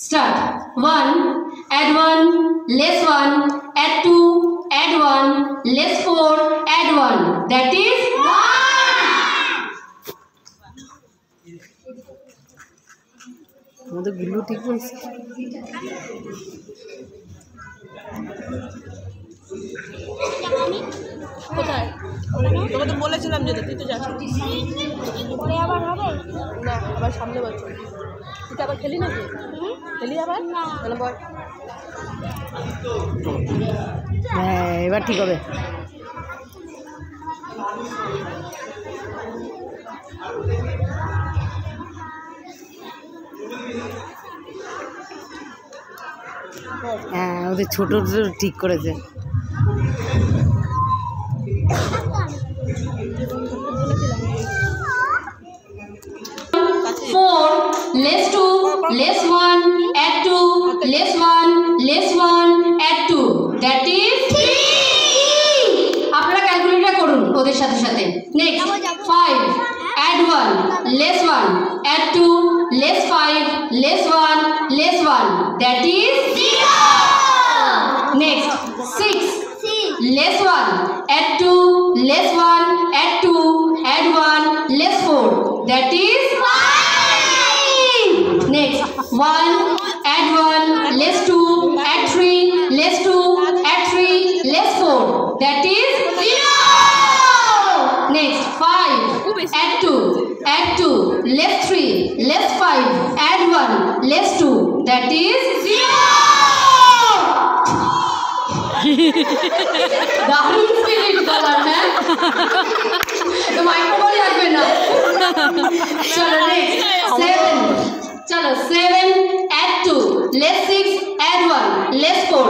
Start. 1, add 1, less 1, add 2, add 1, less 4, add 1. That is 1. আমাদের গুলো ঠিক বলছে। কোথায়? তোকে তো বলেছিলাম যেতে, তুই তো যাস পরে আবার হবে না, আবার সামনে বছর তুই আবার খেলি নাকি? খেলি আবার না বল। হ্যাঁ এবার ঠিক হবে। হ্যাঁ ওদের ছোট ঠিক করেছে। 4, less 2, less 1, add 2, less 1, less 1, add 2. That is 3. আপনারা ক্যালকুলেটর করুন ওদের সাথে সাথে। Next 5, add 1, less 1, add 2, less 5, less 1, less 1. That is 0. Next 6, less 1, add 2, less 1, add 2, add 1, less 4. That is 5. Next 1, add 1, less 2, add 3, less 2, add 3, less 4. That is 0. Next 5, add 2, less 3, less 5, add 1, less 2. That is 0. দারুণ spirit বলার, হ্যাঁ তো microphone লাগবে না। চলো next 7, চলো 7, add 2, less 6, add 1, less 4.